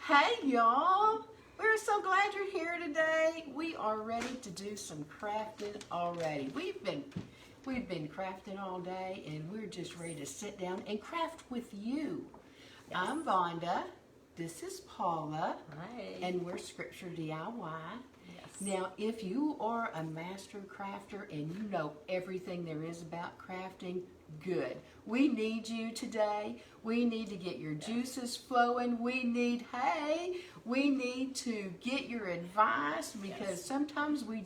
Hey y'all, we're so glad you're here today. We are ready to do some crafting already. We've been crafting all day and we're just ready to sit down and craft with you. Yes. I'm Vonda, this is Paula. Hi. And we're Scripture DIY. Yes. Now, if you are a master crafter and you know everything there is about crafting, good. We need you today. We need to get your juices flowing. We need to get your advice because sometimes we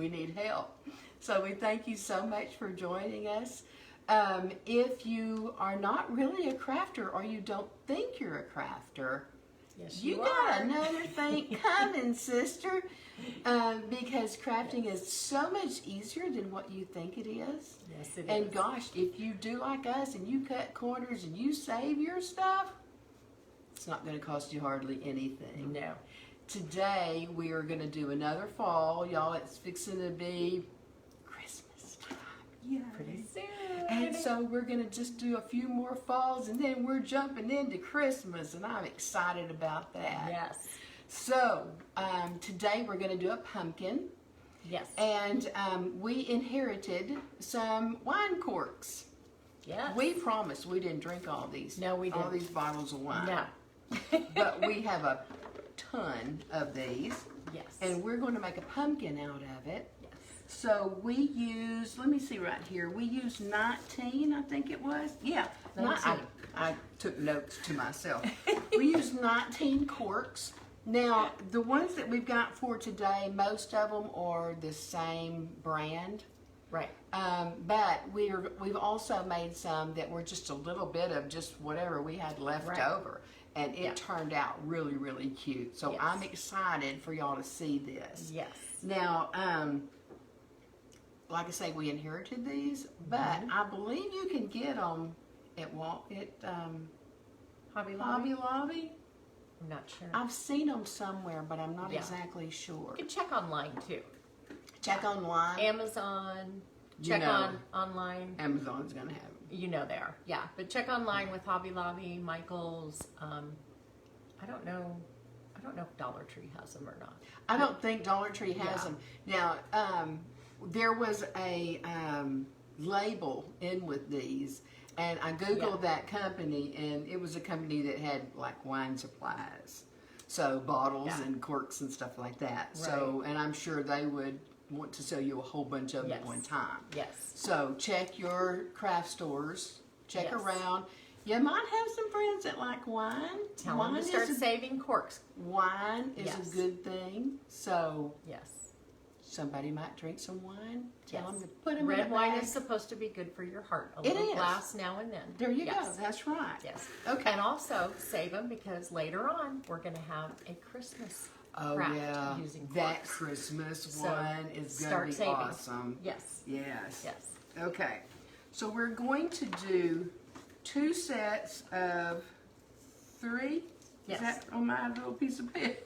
need help. So we thank you so much for joining us. If you are not really a crafter or you don't think you're a crafter, yes, you got another thing coming, sister, because crafting is so much easier than what you think it is. Yes, it is. And gosh, if you do like us and you cut corners and you save your stuff, it's not going to cost you hardly anything. No. Today, we are going to do another fall. Y'all, it's fixing to be Christmas time. Yeah. Pretty soon. And so we're going to just do a few more falls and then we're jumping into Christmas and I'm excited about that. Yes. So today we're going to do a pumpkin. Yes. And we inherited some wine corks. Yes. We promised we didn't drink all these. No, we didn't. All these bottles of wine. No. But we have a ton of these. Yes. And we're going to make a pumpkin out of it. Yes. So we use, let me see right here, we used 19, I think it was. Yeah, 19. I took notes to myself. We used 19 corks. Now, the ones that we've got for today, most of them are the same brand. Right. But we've also made some that were just a little bit of just whatever we had left over. And it turned out really, really cute. So I'm excited for y'all to see this. Yes. Now, like I say, we inherited these, but I believe you can get them at Hobby Hobby Lobby. I'm not sure. I've seen them somewhere, but I'm not exactly sure. You can check online too. Check online. Amazon. You Check know, online. Amazon's gonna have them. You know they are. Yeah. But check online with Hobby Lobby, Michael's. I don't know if Dollar Tree has them or not. I don't think Dollar Tree has them. Now, there was a label in with these, and I Googled that company, and it was a company that had like wine supplies. So bottles and corks and stuff like that. Right. So, and I'm sure they would want to sell you a whole bunch of them at one time. Yes. So check your craft stores, check around. You might have some friends that like wine. Tell them to start saving corks. Wine is a good thing. So somebody might drink some wine. Tell them to put them in a bag. Red wine is supposed to be good for your heart. A little glass now and then. There you go. That's right. Yes. Okay. And also save them because later on we're going to have a Christmas craft using corks. That Christmas one is going to be awesome. Yes. Yes. Yes. Okay. So we're going to do 2 sets of 3. Is that on my little piece of paper?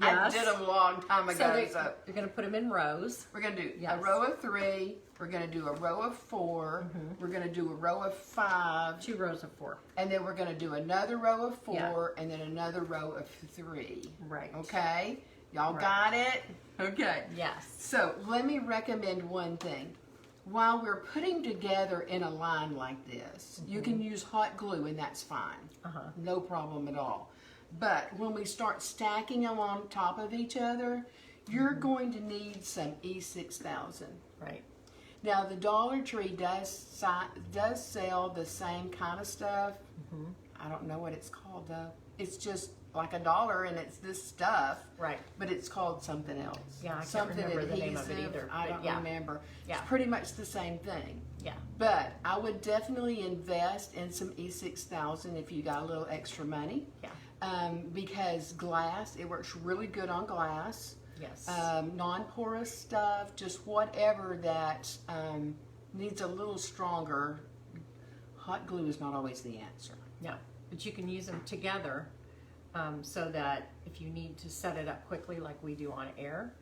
I did them a long time ago. So you're going to put them in rows. We're going to do a row of 3. We're going to do a row of 4. We're going to do a row of 5. 2 rows of 4. And then we're going to do another row of 4 and then another row of 3. Right. Okay? Y'all got it? Okay. Yes. So let me recommend one thing. While we're putting together in a line like this, you can use hot glue and that's fine. No problem at all. But when we start stacking them on top of each other, you're going to need some E6000. Right. Now the Dollar Tree does sell the same kind of stuff. I don't know what it's called though. It's just like $1 and it's this stuff. Right. But it's called something else. Yeah, I can't remember the name of it either. I don't remember. Yeah. It's pretty much the same thing. Yeah. But I would definitely invest in some E6000 if you got a little extra money. Yeah. Because glass, it works really good on glass. Yes. Non-porous stuff, just whatever that needs a little stronger. Hot glue is not always the answer. No, but you can use them together so that if you need to set it up quickly like we do on air,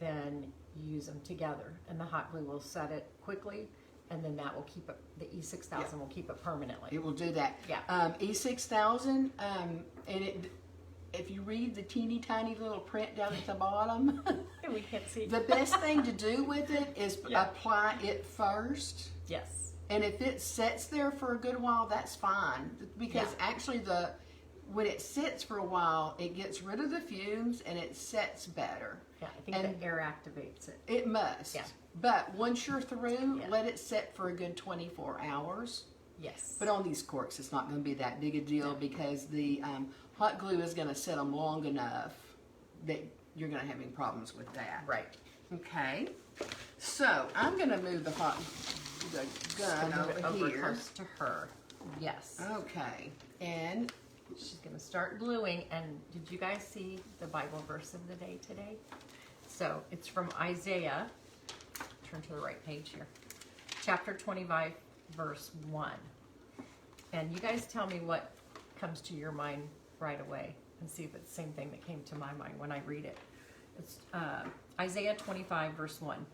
then you use them together and the hot glue will set it quickly and then that will keep it. The E6000 will keep it permanently. It will do that. Yeah. E6000, and if you read the teeny tiny little print down at the bottom, We can't see. the best thing to do with it is Yeah. apply it first. Yes. And if it sits there for a good while, that's fine. Because actually when it sits for a while, it gets rid of the fumes and it sets better. Yeah, I think And the air activates it. It must. Yeah. But once you're through, Yeah. let it sit for a good 24 hours. Yes. But on these corks, it's not going to be that big a deal because the hot glue is going to set them long enough that you're going to have any problems with that. Right. Okay. So I'm going to move the gun Move it over here. close to her. Yes. Okay. And She's going to start gluing. And did you guys see the Bible verse of the day today? So it's from Isaiah. Turn to the right page here. Chapter 25, verse 1. And you guys tell me what comes to your mind right away and see if it's the same thing that came to my mind when I read it. It's Isaiah 25, verse 1.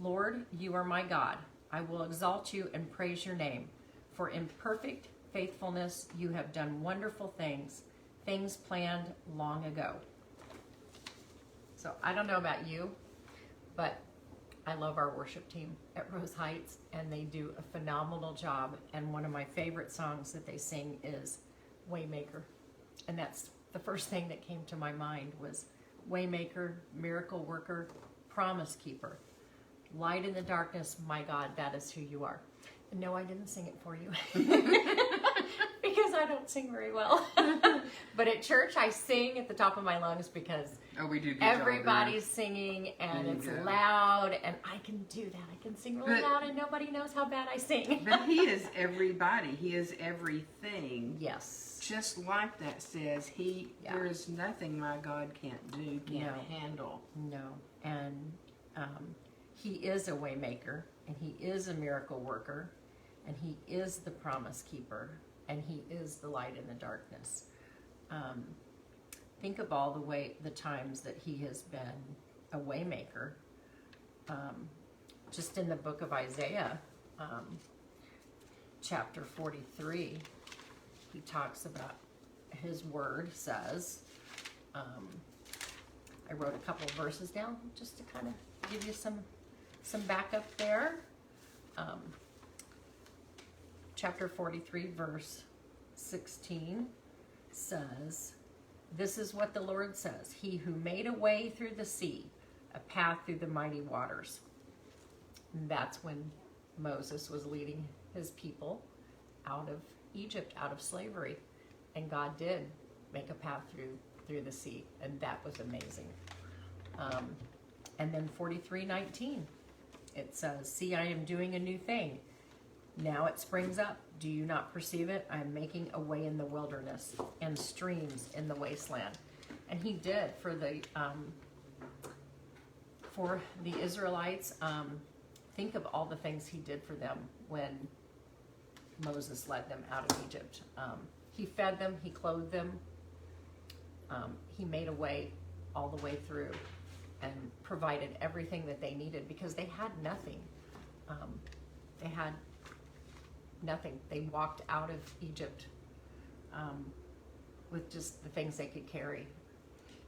Lord, you are my God. I will exalt you and praise your name. For in perfect faithfulness you have done wonderful things, things planned long ago. So I don't know about you, but I love our worship team at Rose Heights, and they do a phenomenal job. And one of my favorite songs that they sing is Waymaker. And that's the first thing that came to my mind was Waymaker, Miracle Worker, Promise Keeper. Light in the darkness, my God, that is who you are. And no, I didn't sing it for you. Because I don't sing very well. But at church, I sing at the top of my lungs because we do. everybody's singing and it's loud, and I can do that. I can sing really loud, and nobody knows how bad I sing. But he is everybody. He is everything. Yes. Just like that says, there is nothing my God can't do, can't handle. No. And he is a way maker, and he is a miracle worker, and he is the promise keeper, and he is the light in the darkness. Think of all the times that he has been a way maker. Just in the book of Isaiah, chapter 43, he talks about his word says, I wrote a couple of verses down just to kind of give you some backup there. Chapter 43, verse 16 says, this is what the Lord says, he who made a way through the sea, a path through the mighty waters. And that's when Moses was leading his people out of Egypt, out of slavery. And God did make a path through the sea, and that was amazing. And then 43:19, it says, see, I am doing a new thing. Now it springs up. Do you not perceive it? I am making a way in the wilderness and streams in the wasteland. And he did for the Israelites. Think of all the things he did for them when Moses led them out of Egypt. He fed them, he clothed them, he made a way all the way through and provided everything that they needed because they had nothing. They had nothing. They walked out of Egypt with just the things they could carry.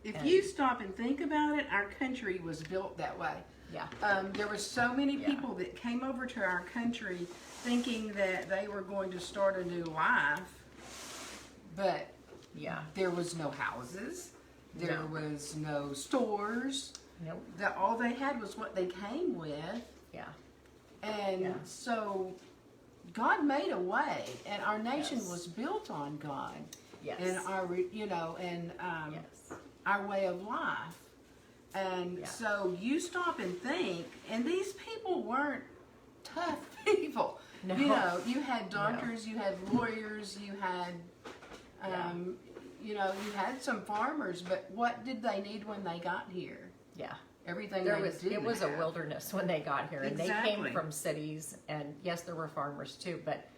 If you stop and think about it, our country was built that way. Yeah. There were so many people that came over to our country thinking that they were going to start a new life, but there was no houses, there was no stores. Nope. All they had was what they came with. Yeah. And so God made a way, and our nation was built on God. Yes. And our, our way of life. And so you stop and think, and these people weren't tough people. No. You know, you had doctors, you had lawyers, you had, you had some farmers, but what did they need when they got here? Yeah. Everything It was a wilderness when they got here, and Exactly. they came from cities, and yes, there were farmers too, but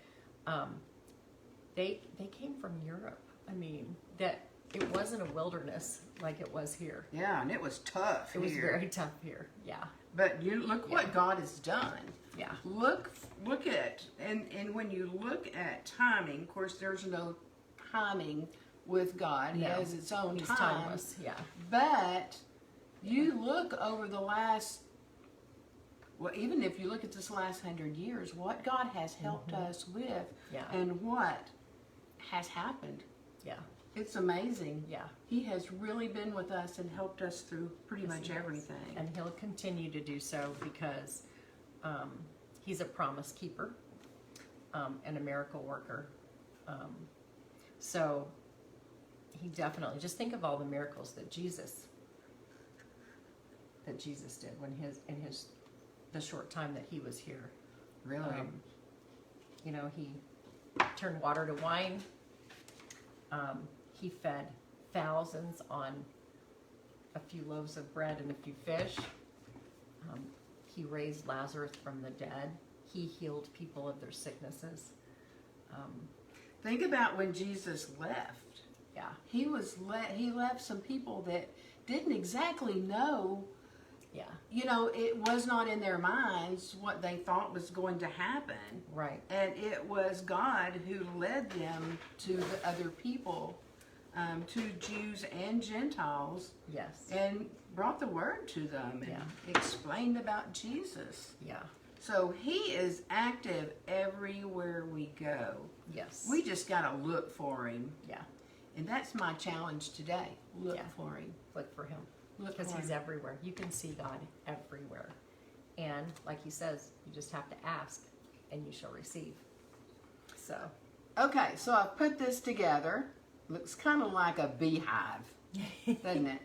they came from Europe. I mean, that it wasn't a wilderness like it was here. Yeah, and it was tough It was very tough here. Yeah. But you look what God has done. Yeah. Look at, and when you look at timing, of course, there's no timing with God. He No. has its own He's time. timeless. Yeah. But you look over the last, well, even if you look at this last 100 years, what God has helped us with, Yeah. and what has happened. Yeah. It's amazing. Yeah. He has really been with us and helped us through pretty much Yes. everything. And he'll continue to do so because he's a promise keeper and a miracle worker. So he definitely, just think of all the miracles that Jesus did when the short time that he was here. Really. You know, he turned water to wine. He fed thousands on a few loaves of bread and a few fish. He raised Lazarus from the dead. He healed people of their sicknesses. Think about when Jesus left. Yeah. He left some people that didn't exactly know. Yeah. You know, it was not in their minds what they thought was going to happen. Right. And it was God who led them to the other people, to Jews and Gentiles, Yes. and brought the word to them and explained about Jesus. Yeah. So he is active everywhere we go. Yes. We just got to look for him. Yeah. And that's my challenge today. Look for him. Look for him. Look Because for he's him. everywhere. You can see God everywhere. And like he says, you just have to ask and you shall receive. So. Okay, so I've put this together. Looks kind of like a beehive, doesn't it?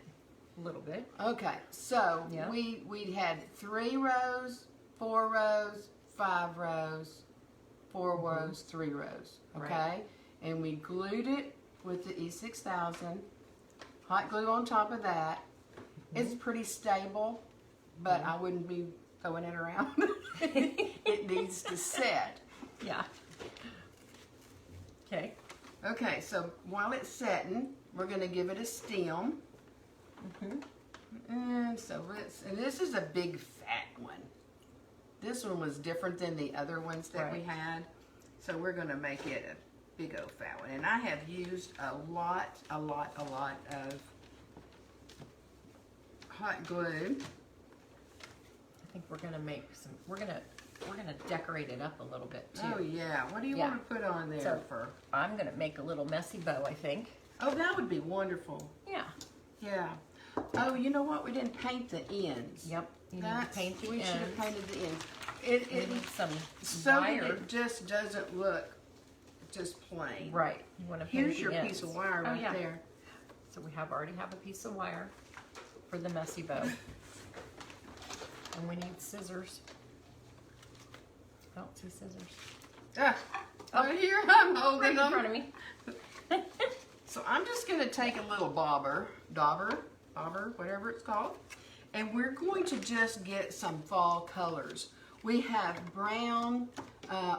A little bit. Okay, so we had 3 rows, 4 rows, 5 rows, 4 rows, 3 rows. Okay, Right. and we glued it with the E6000. Hot glue on top of that. It's pretty stable, but I wouldn't be throwing it around. It needs to set. Yeah. Okay. Okay, so while it's setting, we're going to give it a stem. And and this is a big fat one. This one was different than the other ones that we had. So we're going to make it a big old fat one. And I have used a lot of hot glue. I think we're gonna make some. We're gonna decorate it up a little bit too. Oh yeah, what do you want to put on there So- for? I'm gonna make a little messy bow. I think. Oh, that would be wonderful. Yeah. Yeah. Oh, you know what? We didn't paint the ends. Yep. You need to paint the we should have ends. painted the ends. We It need some so that wire. it just doesn't look just plain. Right. You want to paint Here's the your ends. piece of wire Oh, right yeah. there. So we already have a piece of wire for the messy bow, and we need scissors. I don't see scissors. Ah, oh, here I'm Right holding in them. front of me. So I'm just going to take a little dauber, whatever it's called, and we're going to just get some fall colors. We have brown,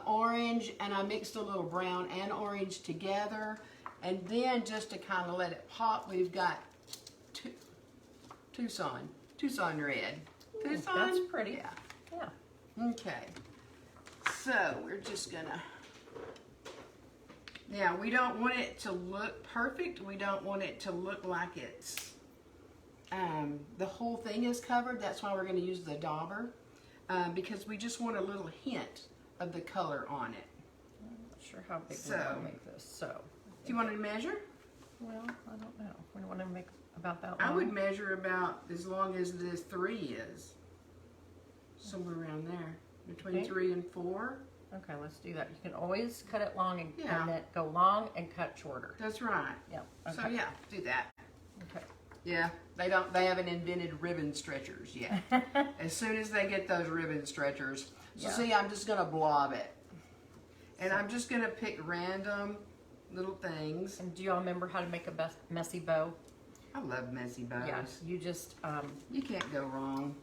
orange, and I mixed a little brown and orange together. And then just to kind of let it pop, we've got Tucson red. Tucson? That's pretty. Yeah. Yeah. Okay. So we're just gonna. Now we don't want it to look perfect. We don't want it to look like it's the whole thing is covered. That's why we're going to use the dauber because we just want a little hint of the color on it. I'm not sure how big we So- want to make this. So. Do you want to measure? Well, I don't know. We want to make about that long. I would measure about as long as this 3 is. Somewhere around there, between Okay. 3 and 4. Okay, let's do that. You can always cut it long and, Yeah. and then go long and cut shorter. That's right. Yep. So Okay. yeah, do that. Okay. Yeah, they haven't invented ribbon stretchers yet. As soon as they get those ribbon stretchers. So Yeah. see, I'm just gonna blob it. And I'm just gonna pick random little things. And do y'all remember how to make a messy bow? I love messy bows. Yes. You just You can't go wrong.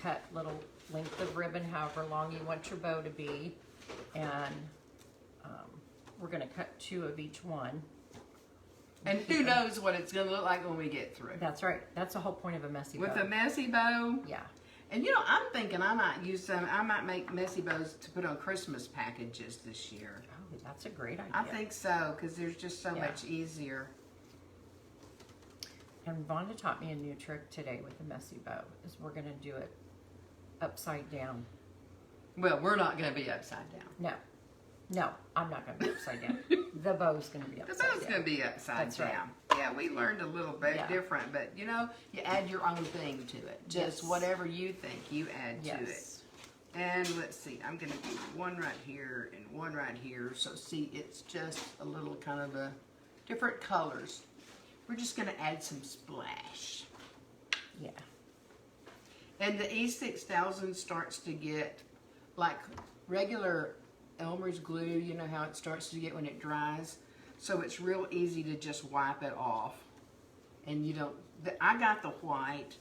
cut little length of ribbon, however long you want your bow to be, and we're gonna cut 2 of each one. And who knows what it's gonna look like when we get through. That's right. That's the whole point of a messy bow. With a messy bow, Yeah. And you know, I'm thinking I might use some, I might make messy bows to put on Christmas packages this year. Oh, that's a great idea. I think so, because they're just so Yeah. much easier. And Vonda taught me a new trick today with the messy bow, is we're gonna do it upside down. Well, we're not going to be upside down. No, I'm not gonna be upside down. The bow's gonna be The upside bow's down. going to be upside That's right. down. Yeah, we learned a little bit Yeah. different, but you know, you add your own thing to it. Just Yes. whatever you think, you add to it. Yes. And let's see, I'm going to do one right here and one right here. So see, it's just a little kind of a different colors. We're just going to add some splash. Yeah. And the E6000 starts to get like regular Elmer's glue, you know how it starts to get when it dries. So it's real easy to just wipe it off. And you don't, I got the white.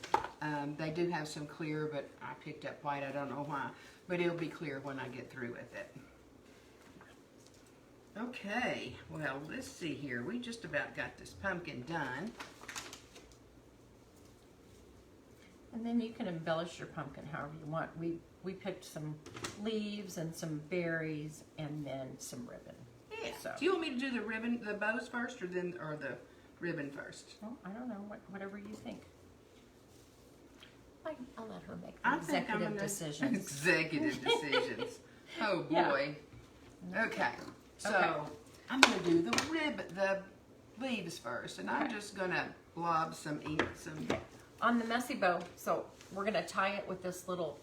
They do have some clear, but I picked up white, I don't know why. But it'll be clear when I get through with it. Okay, well, let's see here. We just about got this pumpkin done. And then you can embellish your pumpkin however you want. We picked some leaves and some berries and then some ribbon. Yeah. So. Do you want me to do the ribbon, the bows first, or the ribbon first? Well, I don't know, whatever you think. I'll let her make I the think I'm executive gonna decisions. executive decisions. Oh Yeah. boy. Okay. So Okay. I'm gonna do the leaves first, and I'm Okay. just gonna blob some ink, some. Okay. On the messy bow, so we're gonna tie it with this little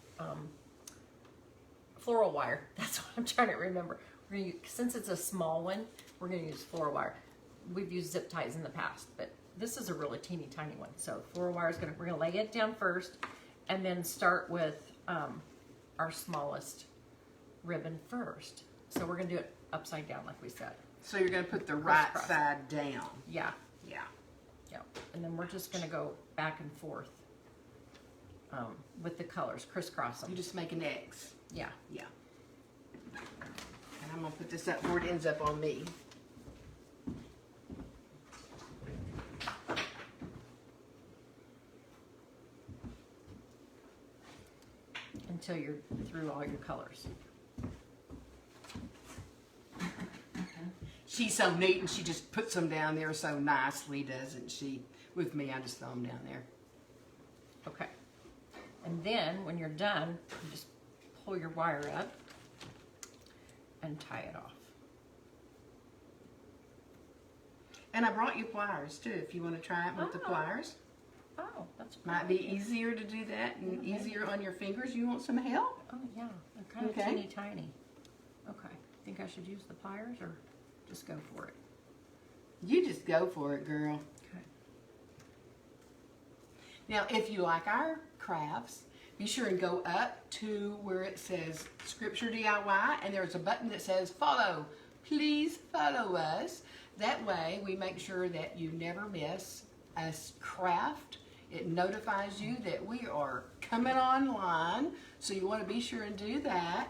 floral wire. That's what I'm trying to remember. We're gonna use, since it's a small one, we're gonna use floral wire. We've used zip ties in the past, but this is a really teeny tiny one. So floral wire is we're gonna lay it down first, and then start with our smallest ribbon first. So we're gonna do it upside down, like we said. So you're gonna put the right Crisscross. side down. Yeah, Yeah. yeah. And then we're just gonna go back and forth with the colors, crisscross them. You just make an X. Yeah. Yeah. And I'm gonna put this up where it ends up on me. Until you're through all your colors. She's so neat, and she just puts them down there so nicely, doesn't she? With me, I just throw them down there. Okay. And then when you're done, you just pull your wire up and tie it off. And I brought you pliers too, if you want to try it with the Oh. pliers. Oh, that's great. Might be easier to do that and Okay. easier on your fingers. You want some help? Oh yeah, they're kind of Okay. teeny tiny. Okay. Think I should use the pliers or just go for it? You just go for it, girl. Okay. Now, if you like our crafts, be sure and go up to where it says Scripture DIY, and there's a button that says follow. Please follow us. That way, we make sure that you never miss a craft. It notifies you that we are coming online, so you want to be sure and do that.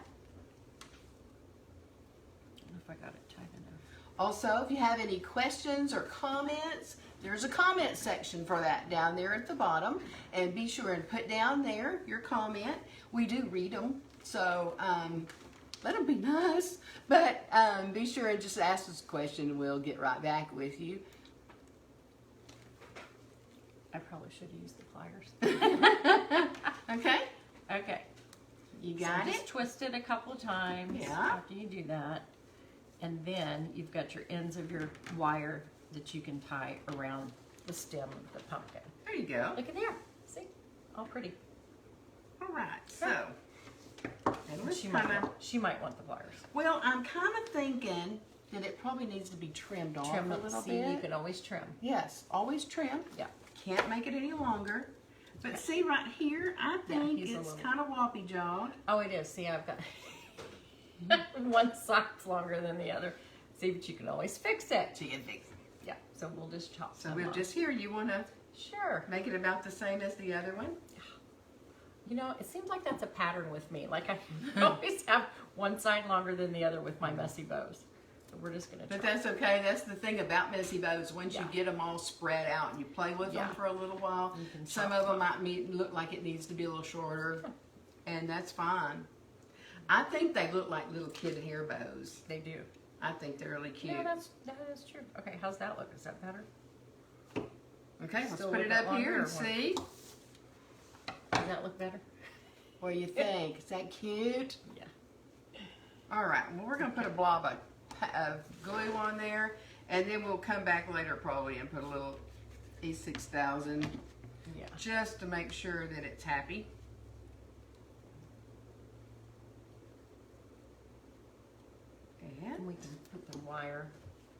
I don't know if I got it tight enough. Also, if you have any questions or comments, there's a comment section for that down there at the bottom. And be sure and put down there your comment. We do read them, so let them be nice. But be sure and just ask us a question and we'll get right back with you. I probably should use the pliers. Okay? Okay. You got So just it? twist it a couple times Yeah. after you do that. And then you've got your ends of your wire that you can tie around the stem of the pumpkin. There you go. Look at there. See? All pretty. All right, so. And let's She kind of, might want the pliers. well, I'm kind of thinking that it probably needs to be trimmed off Trim a it. little See, bit. you can always trim. Yes, always trim. Yeah. Can't make it any longer. But Okay. see right here, I Yeah, think he's a it's little- kind of woppy jawed. Oh, it is. See, I've got one side's longer than the other. See, but you can always fix it. So you think. Yeah. So we'll just chop So some we'll off. just here, you want to Sure. make it about the same as the other one? You know, it seems like that's a pattern with me. Like I always have one side longer than the other with my messy bows. So we're just gonna try. But that's okay. That's the thing about messy bows. Once you Yeah. get them all spread out and you play with Yeah. them for a little while, You can some chop of them might look like it needs to be a little shorter, and that's fine. I think they look like little kid hair bows. They do. I think they're really cute. Yeah, that is true. Okay, how's that look? Is that better? Okay, let's Still put a it little up bit here longer and or what? see. Does that look better? What do you think? Is that cute? Yeah. All right, well, we're going to put a blob of glue on there, and then we'll come back later probably and put a little E6000 Yeah. just to make sure that it's happy. And we can put the wire,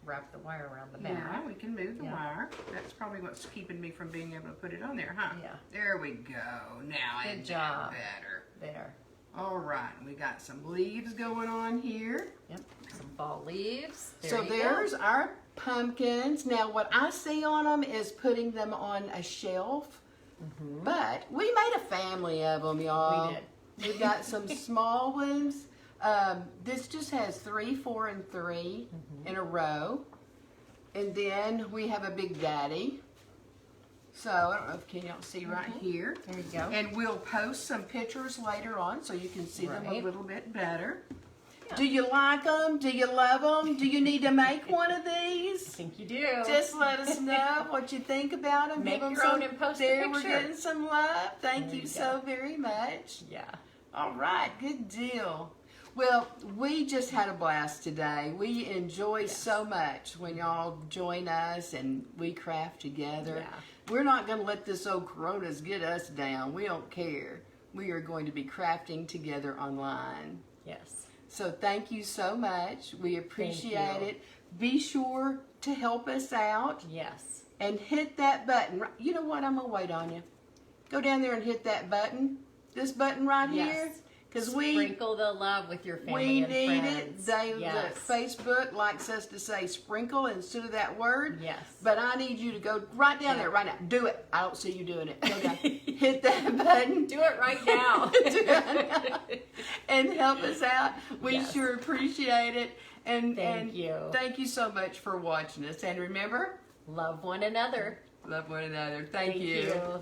wrap the wire around the back. Yeah, we can move the Yeah. wire. That's probably what's keeping me from being able to put it on there, huh? Yeah. There we go. Now Good it's job. better. There. All right, we got some leaves going on here. Yep. Some fall leaves. There So you there's go. our pumpkins. Now what I see on them is putting them on a shelf, but we made a family of them, y'all. We did. We've got some small ones. This just has 3, 4, and 3 in a row. And then we have a Big Daddy. So I don't know if can y'all see right here. There you go. And we'll post some pictures later on so you can see them a Right. little bit better. Yeah. Do you like them? Do you love them? Do you need to make one of I these? think you do. Just let us know what you think about them. Make Give 'em your some, own and post a there, we're picture. getting some love. Thank There you you so very much. Yeah. All right, good deal. Well, we just had a blast today. We enjoy so much when y'all join us and we craft together. Yeah. We're not going to let this old Coronas get us down. We don't care. We are going to be crafting together online. Yes. So thank you so much. We appreciate you. it. Be sure to help us out Yes. and hit that button. You know what? I'm going to wait on you. Go down there and hit that button. This button right here. Yes. Because we Sprinkle the love with your family need and it. friends. Yes. Facebook likes us to say sprinkle instead of that word. Yes. But I need you to go right down Yeah. there right now. Do it. I don't see you doing it. Go down. Hit that button. Do it right now. And help us out. We Yes. sure appreciate it. And Thank you. Thank you so much for watching us. And remember, Love one another. love one another. Thank Thank you. you.